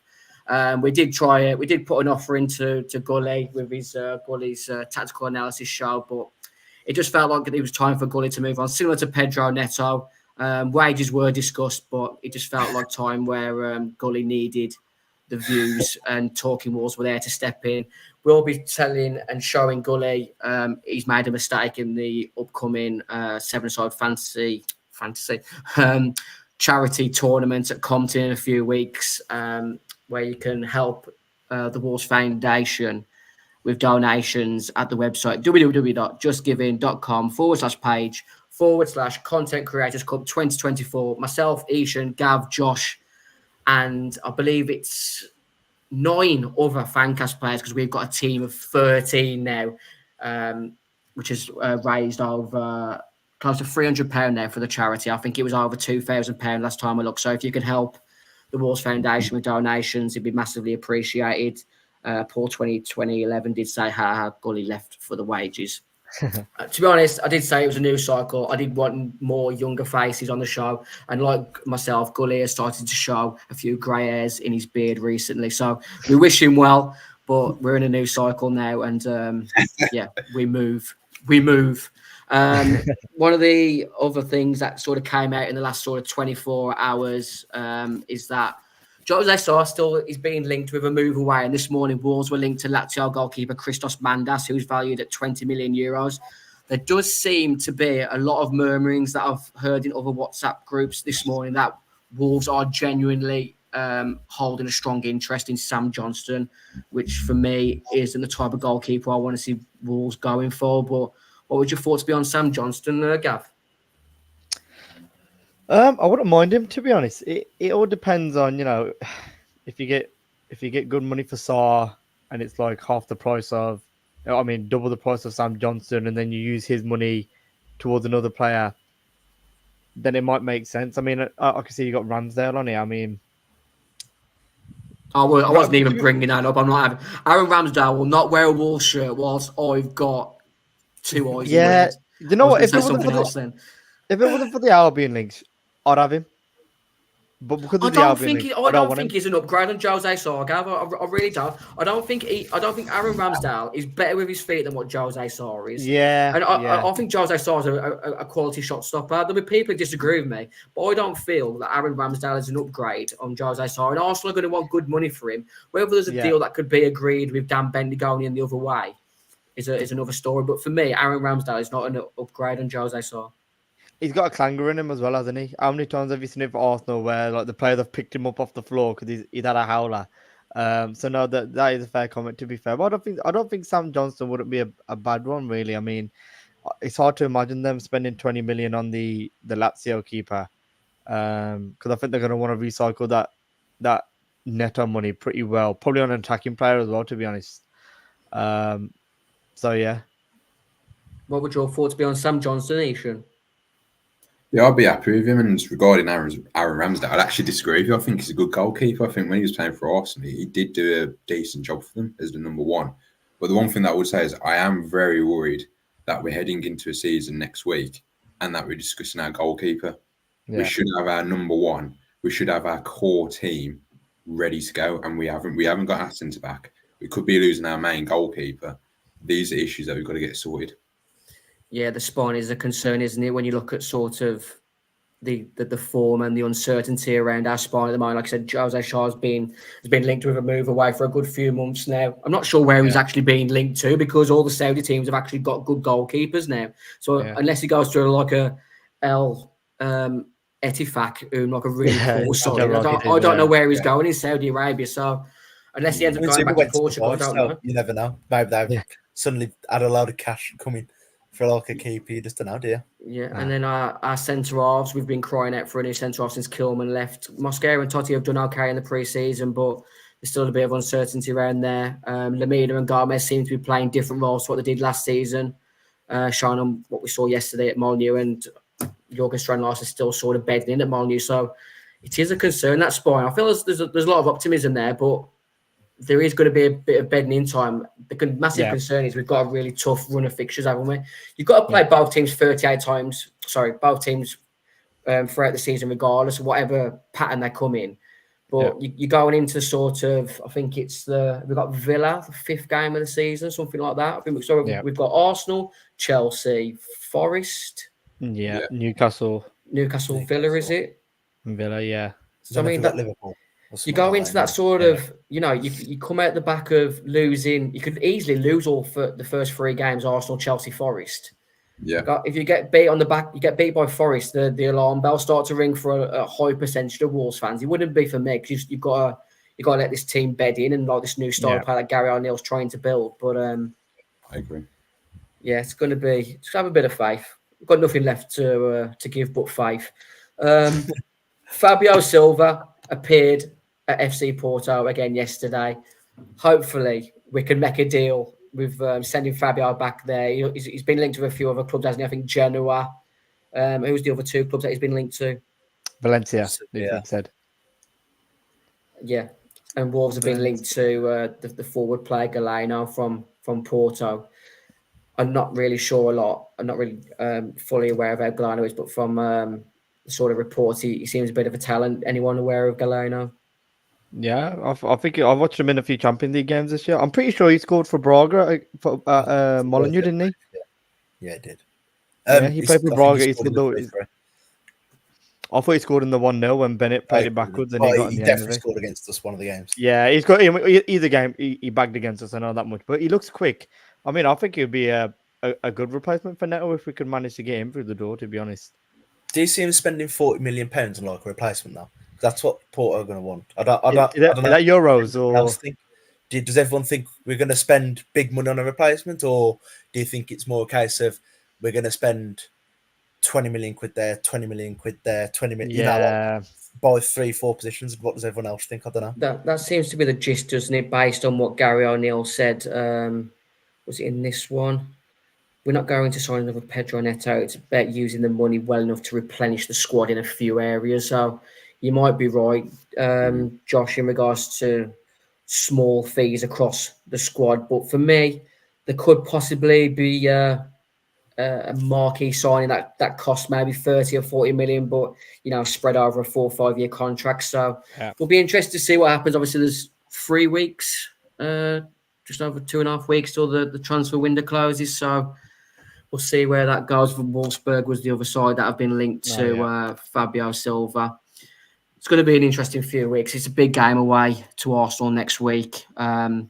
S3: We did try it. We did put an offer into Gully with his Gully's tactical analysis show, but it just felt like it was time for Gully to move on. Similar to Pedro Neto, wages were discussed, but it just felt like time where Gully needed the views, and Talking Wolves were there to step in. We'll be telling and showing Gully he's made a mistake in the upcoming seven-side fantasy charity tournament at Compton in a few weeks, where you can help the Wolves Foundation with donations at the website www.justgiving.com/page/Content Creators Cup 2024. Myself, Ishan, Gav, Josh, and I believe it's 9 other Fancast players, because we've got a team of 13 now, which has raised over close to £300 now for the charity. I think it was over £2,000 last time I looked. So if you can help the Wolves Foundation with donations, it'd be massively appreciated. Paul 2011 did say, Gully left for the wages. To be honest, I did say it was a new cycle. I did want more younger faces on the show. And like myself, Gully has started to show a few grey hairs in his beard recently. So we wish him well, but we're in a new cycle now. And yeah, we move. One of the other things that sort of came out in the last sort of 24 hours is that Jose Sá still is being linked with a move away. And this morning, Wolves were linked to Lazio goalkeeper Christos Mandas, who's valued at 20 million euros. There does seem to be a lot of murmurings that I've heard in other WhatsApp groups this morning that Wolves are genuinely holding a strong interest in Sam Johnston, which for me isn't the type of goalkeeper I want to see Wolves going for. But what would your thoughts be on Sam Johnston, Gav?
S5: I wouldn't mind him, to be honest. It all depends on, if you get good money for Sá and it's like half the price of, double the price of Sam Johnston, and then you use his money towards another player, then it might make sense. I can see you got Ramsdale on here.
S3: I wasn't even bringing that up. I'm not having Aaron Ramsdale will not wear a Wolves shirt whilst I've got 2 eyes.
S5: Yeah, you know what? If it
S3: wasn't
S5: for the Albion links, I'd have him. But because of the Albion links,
S3: I don't think he's an upgrade on Jose Sá, Gav. I really don't. I don't think Aaron Ramsdale is better with his feet than what Jose Sá is.
S5: Yeah,
S3: and I think Jose Sá is a quality shot stopper. There'll be people who disagree with me, but I don't feel that Aaron Ramsdale is an upgrade on Jose Sá. And Arsenal are going to want good money for him. Whether there's a deal that could be agreed with Dan Bendigoni in the other way is another story. But for me, Aaron Ramsdale is not an upgrade on Jose Sá.
S5: He's got a clanger in him as well, hasn't he? How many times have you seen it for Arsenal where like the players have picked him up off the floor because he's had a howler? So no, that is a fair comment, to be fair. But I don't think Sam Johnston wouldn't be a bad one, really. It's hard to imagine them spending 20 million on the Lazio keeper, because I think they're going to want to recycle that Neto money pretty well, probably on an attacking player as well, to be honest. So yeah. What
S3: would your thoughts be on Sam Johnston, Ethan?
S6: Yeah, I'd be happy with him. And regarding Aaron Ramsdale, I'd actually disagree with you. I think he's a good goalkeeper. I think when he was playing for Arsenal, he did do a decent job for them as the number one. But the one thing that I would say is I am very worried that we're heading into a season next week and that we're discussing our goalkeeper. Yeah. We should have our number one. We should have our core team ready to go, and we haven't got our centre back. We could be losing our main goalkeeper. These are issues that we've got to get sorted.
S3: Yeah, the spine is a concern, isn't it? When you look at sort of the form and the uncertainty around our spine at the moment. Like I said, Jose Sá has been linked with a move away for a good few months now. I'm not sure where he's actually being linked to, because all the Saudi teams have actually got good goalkeepers now. So unless he goes to like a El Etifak, who like a really poor side, I don't know where he's going in Saudi Arabia. So unless he ends up going back to Portugal, I don't know.
S4: You never know. Maybe they've suddenly had a load of cash coming for like a keeper. You just don't know, do you?
S3: Yeah, and then our centre-halves, we've been crying out for a new centre-half since Kilman left. Mosquera and Totti have done okay in the pre-season, but there's still a bit of uncertainty around there. Lemina and Gomez seem to be playing different roles to what they did last season, showing on what we saw yesterday at Molyneux, and Jorgen Strand Larsen is still sort of bedding in at Molyneux. So it is a concern, that spine. I feel there's a lot of optimism there, but there is going to be a bit of bedding in time. The massive
S5: Yeah.
S3: concern is we've got a really tough run of fixtures, haven't we? You've got to play both teams 38 times. Sorry, both teams throughout the season, regardless of whatever pattern they come in. But you're going into sort of, I think we've got Villa, the 5th game of the season, something like that. I think we've got Arsenal, Chelsea, Forest.
S5: Yeah. Newcastle,
S3: Villa, is it?
S5: Villa, yeah.
S3: So I mean,
S4: Liverpool.
S3: You go into that sort of, you come out the back of losing. You could easily lose all for the first 3 games: Arsenal, Chelsea, Forest.
S6: Yeah.
S3: If you get beat on the back, you get beat by Forest. The alarm bell starts to ring for a high percentage of Wolves fans. It wouldn't be for me because you've got to let this team bed in and like this new style of play that Gary O'Neill's trying to build. But
S6: I agree.
S3: Yeah, it's going to be. Just have a bit of faith. We've got nothing left to give but faith. Fabio Silva appeared at FC Porto again yesterday. Hopefully, we can make a deal with sending Fabio back there. He's been linked to a few other clubs, hasn't he? I think Genoa. Who's the other 2 clubs that he's been linked to?
S5: Valencia, yeah. Said.
S3: Yeah, and Wolves have been linked to the forward player Galeno from Porto. I'm not really sure a lot. I'm not really fully aware of how Galeno is, but from the sort of reports, he seems a bit of a talent. Anyone aware of Galeno?
S5: Yeah, I think I watched him in a few Champions League games this year. I'm pretty sure he scored for Braga for Molineux, didn't he?
S4: Yeah, he did.
S5: He played for Braga. I thought he scored in the 1-0 when Bennett played it backwards, and he
S4: definitely scored against us one of the games.
S5: Yeah, he's got either game. He bagged against us. I know that much, but he looks quick. I mean, I think he'd be a good replacement for Neto if we could manage to get him through the door. To be honest,
S4: do you see him spending £40 million on like a replacement now? That's what Porto are going to want. I don't
S5: is
S4: know.
S5: that euros or?
S4: Does everyone think we're going to spend big money on a replacement, or do you think it's more a case of we're going to spend 20 million quid there, 20 million quid there, 20 million?
S5: Yeah.
S4: By 3-4 positions. What does everyone else think? I don't know.
S3: That seems to be the gist, doesn't it? Based on what Gary O'Neill said, was it in this one? We're not going to sign another Pedro Neto. It's about using the money well enough to replenish the squad in a few areas. So you might be right, Josh, in regards to small fees across the squad. But for me, there could possibly be a marquee signing that costs maybe 30 or 40 million, but spread over a 4 or 5 year contract. So we'll be interested to see what happens. Obviously, there's 3 weeks, just over 2.5 weeks till the transfer window closes. So we'll see where that goes. From Wolfsburg was the other side that have been linked to Fabio Silva. It's going to be an interesting few weeks. It's a big game away to Arsenal next week. Got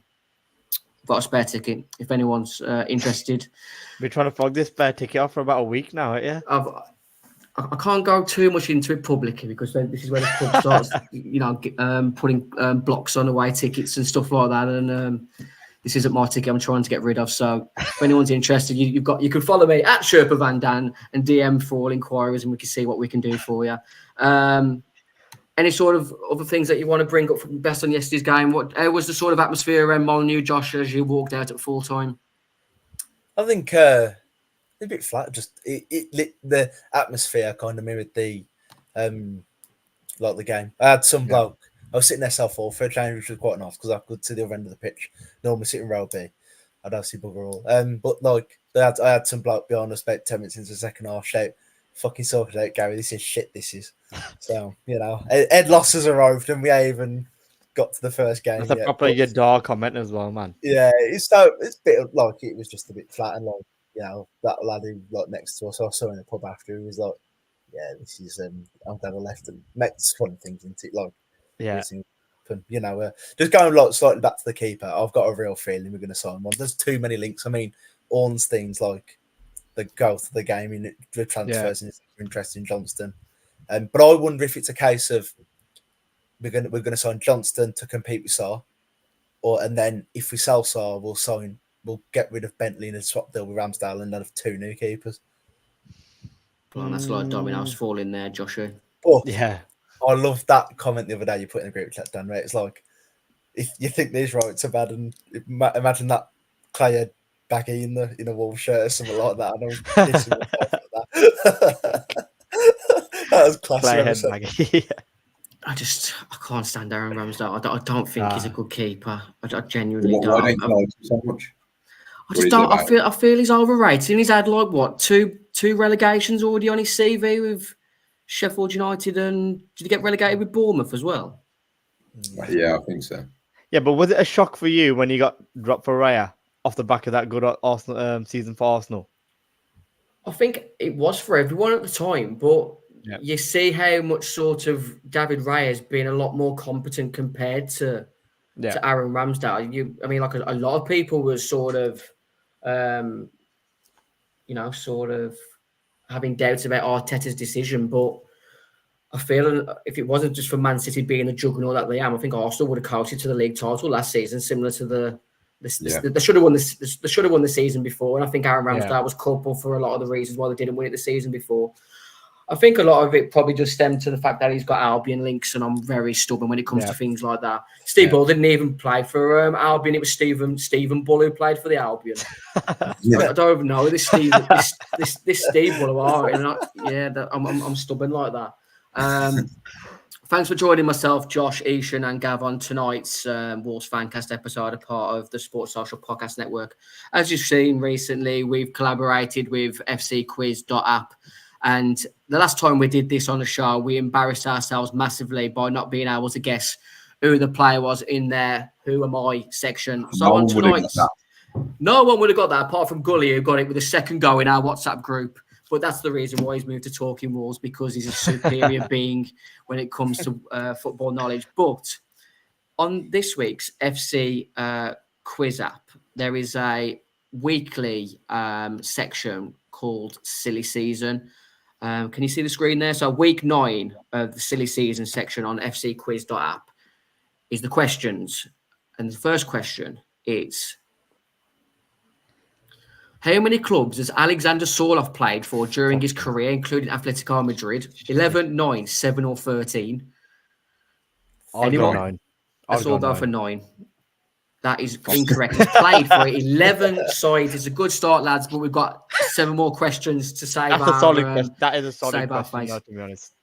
S3: a spare ticket if anyone's interested.
S5: We're trying to flog this spare ticket off for about a week now, aren't you?
S3: I can't go too much into it publicly because then this is where the club starts, putting blocks on away tickets and stuff like that. And this isn't my ticket I'm trying to get rid of. So if anyone's interested, you can follow me at Sherpa Van Dan and DM for all inquiries, and we can see what we can do for you. Any sort of other things that you want to bring up from best on yesterday's game? What was the sort of atmosphere around Molineux, Josh, as you walked out at full time?
S4: I think a bit flat. Just the atmosphere kind of mirrored the game. I had some bloke. I was sitting there for a change, which was quite nice because I could see the other end of the pitch. Normally sitting row B, I don't see bugger all. But I had some bloke behind us about 10 minutes into the second half shout, "Fucking sort it out, Gary. This is shit. This is." So Ed Loss has arrived, and we ain't even got to the first game.
S5: That's a proper good dog comment as well, man.
S4: Yeah, it's a bit it was just a bit flat, and that lad who next to us, I saw in the pub after, he was like, "Yeah, this is I'm glad I left," and makes fun things into it, just going slightly back to the keeper. I've got a real feeling we're going to sign one. There's too many links. I mean, Ornstein's the growth of the game in the transfers, and it's interesting. Johnston, but I wonder if it's a case of we're going to sign Johnston to compete with Sarr, and then if we sell Sarr, we'll get rid of Bentley and swap deal with Ramsdale and then have 2 new keepers.
S3: Well, that's like dominoes falling there, Joshua.
S4: But
S5: yeah,
S4: I love that comment the other day you put in the group chat, Dan. Right, it's like if you think these rights are bad, and imagine that Clay baggy in a Wolves shirt or something like that. And I was pissing myself at that. That was classic.
S3: I can't stand Aaron Ramsdale. I don't think he's a good keeper. I genuinely
S6: Why
S3: don't.
S6: don't you like him so much?
S3: I just don't. I feel he's overrated. And he's had like what two relegations already on his CV with Sheffield United, and did he get relegated with Bournemouth as well?
S6: Yeah, I think so.
S5: Yeah, but was it a shock for you when you got dropped for Raya off the back of that good Arsenal season for Arsenal?
S3: I think it was for everyone at the time, but you see how much sort of David Raya has been a lot more competent compared to Aaron Ramsdale. I mean, like a lot of people were sort of, sort of having doubts about Arteta's decision, but I feel if it wasn't just for Man City being the juggernaut that they am, I think Arsenal would have coasted to the league title last season, similar to they should have won this. They should have won the season before, and I think Aaron Ramsdale was culpable for a lot of the reasons why they didn't win it the season before. I think a lot of it probably just stemmed to the fact that he's got Albion links, and I'm very stubborn when it comes to things like that. Steve Bull didn't even play for Albion; it was Stephen Bull who played for the Albion. I don't even know this Steve Bull. I'm stubborn like that. Thanks for joining myself, Josh, Ishan, and Gav on tonight's Wolves Fancast episode, a part of the Sports Social Podcast Network. As you've seen recently, we've collaborated with fcquiz.app. And the last time we did this on the show, we embarrassed ourselves massively by not being able to guess who the player was in their Who Am I section. So on tonight's, no one would have got that apart from Gully, who got it with a second go in our WhatsApp group. But that's the reason why he's moved to Talking Wolves, because he's a superior being when it comes to football knowledge. But on this week's FC quiz app, there is a weekly section called Silly Season. Can you see the screen there? So week 9 of the Silly Season section on fcquiz.app is the questions. And the first question is, how many clubs has Alexander Sorloth played for during his career, including Atletico Madrid? 11, 9, 7 or 13?
S5: I'll go 9.
S3: Let's all go for 9. That is incorrect. He's played for 11 sides. It's a good start, lads, but we've got 7 more questions to save.
S5: That's a solid question. That is a solid question, to be honest.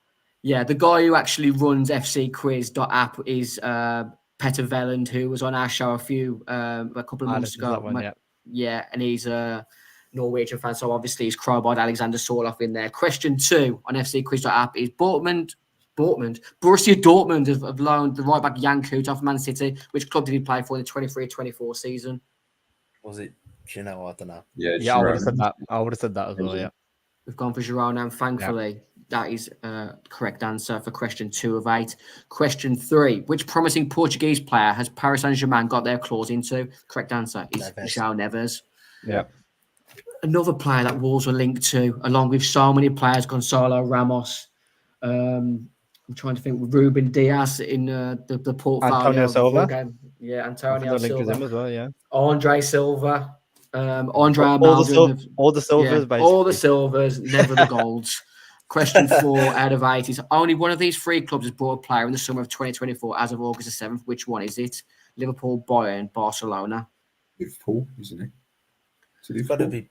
S3: Yeah, the guy who actually runs fcquiz.app is Petter Velland, who was on our show a couple of months ago. Yeah, and he's a Norwegian fan, so obviously he's crowbarred Alexander Sorloth in there. Question 2 on fcquiz.app is Borussia Dortmund have loaned the right back Jan Kuit off Man City. Which club did he play for in the 23-24 season?
S4: Was it Gino? I don't know.
S5: Yeah, I would have said that. I would have said that as well, yeah.
S3: We've gone for Girona, and thankfully that is the correct answer for question 2 of 8. Question 3. Which promising Portuguese player has Paris Saint-Germain got their clause into? Correct answer is João Neves.
S5: Yeah.
S3: Another player that Wolves were linked to, along with so many players, Gonzalo Ramos. I'm trying to think, Ruben Diaz in the portfolio.
S5: Antonio Silva.
S3: Yeah, Antonio Silva.
S5: Him as well, yeah.
S3: Andre Silva. Andre
S5: all the Silvers, basically.
S3: All the Silvers, never the Golds. Question 4 out of 8 is only one of these 3 clubs has brought a player in the summer of 2024 as of August the 7th. Which one is it? Liverpool, Bayern, Barcelona.
S6: Liverpool, isn't it?
S4: It's got to be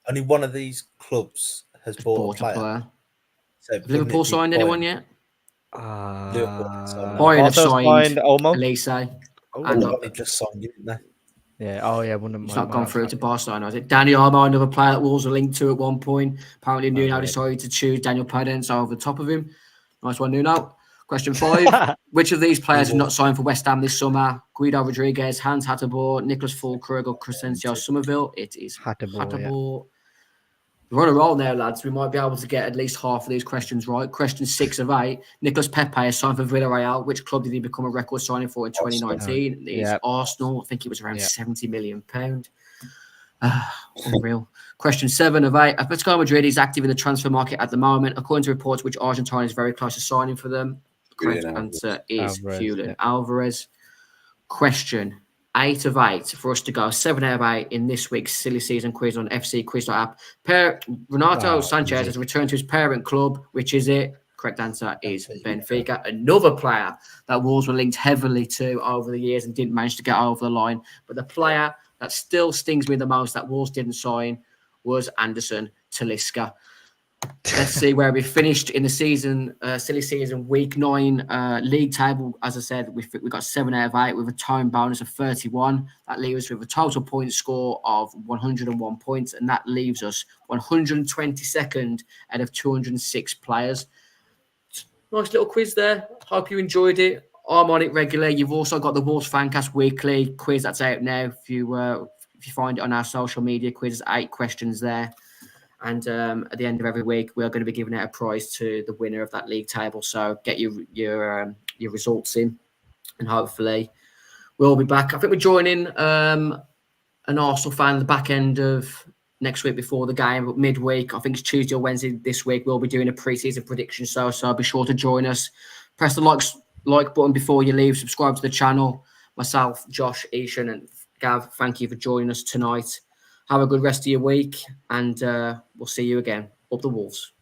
S4: only one of these clubs has bought a player.
S3: So Liverpool signed anyone yet?
S4: Bayern
S3: have signed
S5: Olmo.
S3: Elise.
S4: They just signed, didn't they?
S5: Yeah. Oh, yeah.
S3: It's not gone through to Barcelona, is it? Dani Olmo, another player that Wolves were linked to at one point. Apparently, Nuno decided to choose Daniel Padence over the top of him. Nice one, Nuno. Question 5. Which of these players have not signed for West Ham this summer? Guido Rodriguez, Hans Hatterborn, Nicholas Fulkrug, or Crescencio Somerville? It is Hatterborn. We're on a roll now, lads. We might be able to get at least half of these questions right. Question 6 of 8. Nicolas Pepe has signed for Villarreal. Which club did he become a record signing for in 2019? It's Arsenal. I think it was around £70 million. Unreal. Question 7 of 8. Atletico Madrid is active in the transfer market at the moment. According to reports, which Argentine is very close to signing for them? Correct answer is Julian Alvarez. Question 8 of 8 for us to go. 7 out of 8 in this week's Silly Season quiz on fcquiz.app. Renato Sanchez has returned to his parent club. Which is it? Correct answer is Benfica. Another player that Wolves were linked heavily to over the years and didn't manage to get over the line. But the player that still stings me the most that Wolves didn't sign was Anderson Talisca. Let's see where we finished in the season, silly season, week 9 league table. As I said, we got 7 out of 8 with a time bonus of 31. That leaves us with a total point score of 101 points, and that leaves us 122nd out of 206 players. Nice little quiz there. Hope you enjoyed it. I'm on it regularly. You've also got the Wolves Fancast weekly quiz that's out now. If you find it on our social media quiz, 8 questions there. And at the end of every week, we are going to be giving out a prize to the winner of that league table. So get your results in, and hopefully we'll be back. I think we're joining an Arsenal fan at the back end of next week before the game, but midweek, I think it's Tuesday or Wednesday this week, we'll be doing a pre-season prediction show. So be sure to join us. Press the like button before you leave. Subscribe to the channel. Myself, Josh, Ishan, and Gav, thank you for joining us tonight. Have a good rest of your week, and we'll see you again. Up the Wolves.